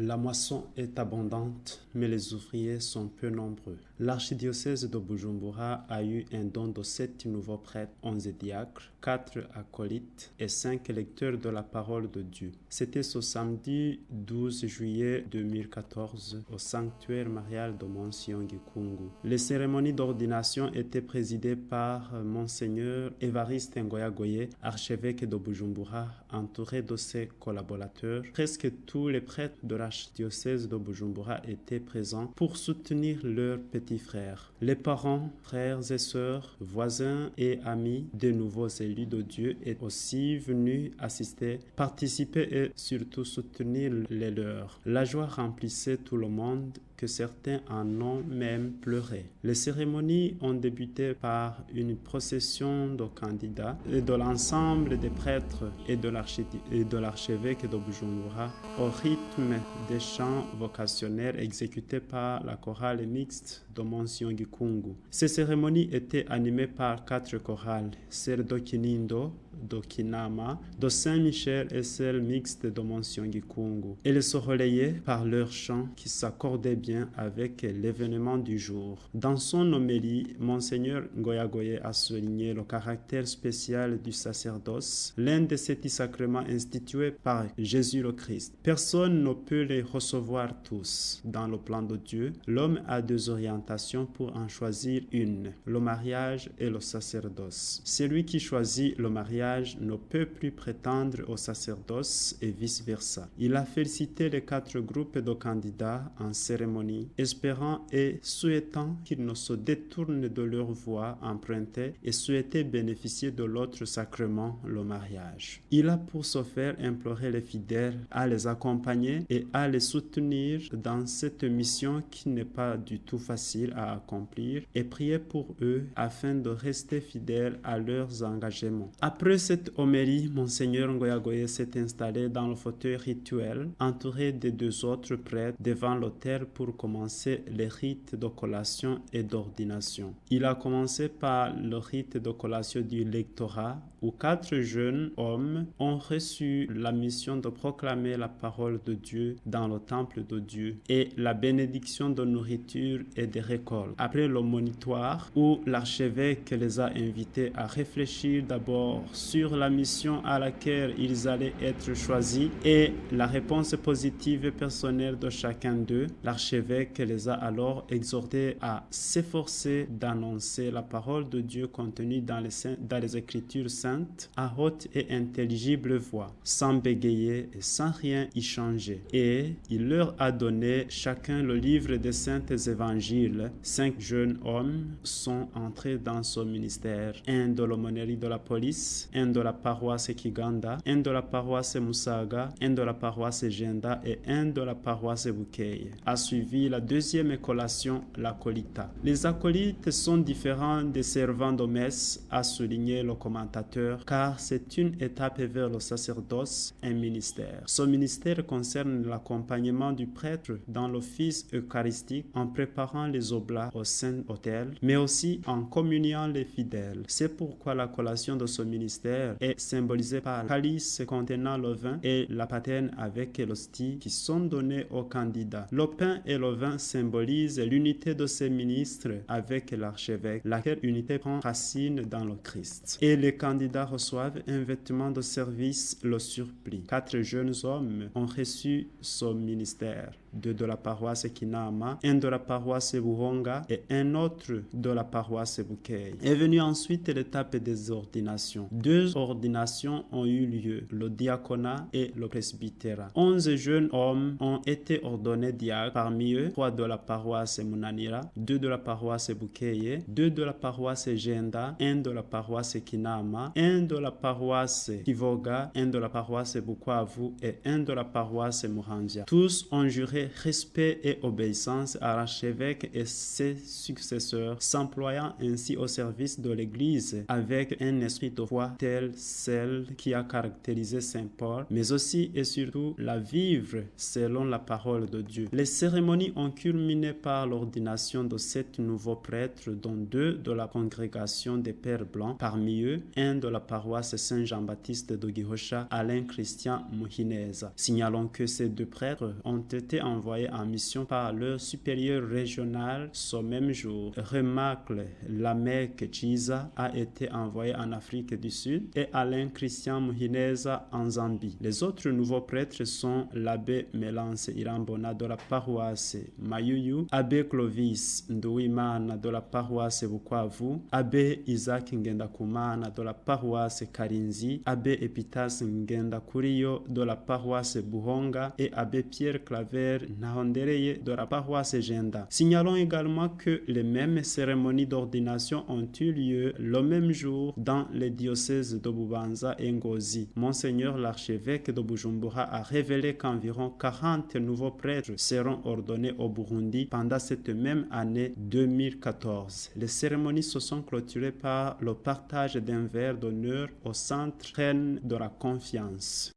La moisson est abondante, mais les ouvriers sont peu nombreux. L'archidiocèse de Bujumbura a eu un don de 7 nouveaux prêtres, 11 diacres, 4 acolytes et 5 lecteurs de la parole de Dieu. C'était ce samedi 12 juillet 2014 au sanctuaire marial de Monsignor Gikungu. Les cérémonies d'ordination étaient présidées par Monseigneur Évariste Ngoyagoye, archevêque de Bujumbura, entouré de ses collaborateurs. Presque tous les prêtres de l'archidiocèse de Bujumbura étaient présents pour soutenir leurs petits frères. Les parents, frères et sœurs, voisins et amis des nouveaux élus de Dieu étaient aussi venus assister, participer et surtout soutenir les leurs. La joie remplissait tout le monde, que certains en ont même pleuré. Les cérémonies ont débuté par une procession de candidats et de l'ensemble des prêtres et de l'archevêque de Bujumbura au rythme des chants vocationnels exécutés par la chorale mixte de Monsignor Gikungu. Ces cérémonies étaient animées par 4 chorales, celle de Kinindo, de Kinama, de Saint-Michel et celle mixte de Monsignor Gikungu. Elles se relayaient par leurs chants qui s'accordaient bien avec l'événement du jour. Dans son homélie, Monseigneur Ngoyagoye a souligné le caractère spécial du sacerdoce, l'un des 7 sacrements institués par Jésus le Christ. Personne ne peut les recevoir tous. Dans le plan de Dieu, l'homme a 2 orientations pour en choisir une, le mariage et le sacerdoce. Celui qui choisit le mariage ne peut plus prétendre au sacerdoce et vice-versa. Il a félicité les 4 groupes de candidats en cérémonie, espérant et souhaitant qu'ils ne se détournent de leur voie empruntée et souhaitait bénéficier de l'autre sacrement, le mariage. Il a pour ce faire imploré les fidèles à les accompagner et à les soutenir dans cette mission qui n'est pas du tout facile à accomplir et prier pour eux afin de rester fidèles à leurs engagements. Après cette homélie, Monseigneur Ngoyagoye s'est installé dans le fauteuil rituel, entouré des 2 autres prêtres devant l'autel pour commencer les rites de collation et d'ordination. Il a commencé par le rite de collation du lectorat, où 4 jeunes hommes ont reçu la mission de proclamer la parole de Dieu dans le temple de Dieu et la bénédiction de nourriture et de récoltes. Après le monitoire, où l'archevêque les a invités à réfléchir d'abord sur la mission à laquelle ils allaient être choisis et la réponse positive et personnelle de chacun d'eux, l'archevêque les a alors exhortés à s'efforcer d'annoncer la parole de Dieu contenue dans les Écritures saintes à haute et intelligible voix, sans bégayer et sans rien y changer. Et il leur a donné chacun le livre des saints évangiles. 5 jeunes hommes sont entrés dans son ministère, un de l'aumônerie de la police, un de la paroisse Kiganda, un de la paroisse Musaga, un de la paroisse Jenda et un de la paroisse Bukeye. A suivi la 2e collation, l'acolita. Les acolytes sont différents des servants de messe, a souligné le commentateur, car c'est une étape vers le sacerdoce, un ministère. Ce ministère concerne l'accompagnement du prêtre dans l'office eucharistique en préparant les oblats au Saint-Autel, mais aussi en communiant les fidèles. C'est pourquoi la collation de ce ministère est symbolisée par le calice contenant le vin et la patène avec l'hostie qui sont donnés aux candidats. Le pain et le vin symbolisent l'unité de ces ministres avec l'archevêque, laquelle unité prend racine dans le Christ. Et les candidats reçoivent un vêtement de service, le surplis. 4 jeunes hommes ont reçu ce ministère. 2 de la paroisse Kinama, un de la paroisse Buhonga et un autre de la paroisse Bukeye. Est venue ensuite l'étape des ordinations. 2 ordinations ont eu lieu, le diaconat et le presbytérat. 11 jeunes hommes ont été ordonnés diacres, parmi eux 3 de la paroisse Munanira, 2 de la paroisse Bukeye, 2 de la paroisse Jenda, 1 de la paroisse Kinama, 1 de la paroisse Kivoga, 1 de la paroisse Bukavu et 1 de la paroisse Muramvya. Tous ont juré respect et obéissance à l'archevêque et ses successeurs, s'employant ainsi au service de l'Église avec un esprit de foi tel celle qui a caractérisé Saint Paul, mais aussi et surtout la vivre selon la parole de Dieu. Les cérémonies ont culminé par l'ordination de 7 nouveaux prêtres, dont 2 de la congrégation des Pères Blancs, parmi eux un de la paroisse Saint-Jean-Baptiste de Gihosha, Alain Christian Muhineza. Signalons que ces deux prêtres ont été envoyés en mission par leur supérieur régional ce même jour. Remacle Lamek Chiza a été envoyé en Afrique du Sud et Alain Christian Muhineza en Zambie. Les autres nouveaux prêtres sont l'abbé Melance Irambona de la paroisse Mayuyu, abbé Clovis Nduwimana de la paroisse Bukavu, abbé Isaac Ngendakumana de la paroisse Karinzi, abbé Epitas Ngendakuriyo de la paroisse Buhonga et abbé Pierre Claver Nahondereye de la paroisse Jenda. Signalons également que les mêmes cérémonies d'ordination ont eu lieu le même jour dans les diocèses de Bubanza et Ngozi. Monseigneur l'archevêque de Bujumbura a révélé qu'environ 40 nouveaux prêtres seront ordonnés au Burundi pendant cette même année 2014. Les cérémonies se sont clôturées par le partage d'un verre d'honneur au centre Reine de la Confiance.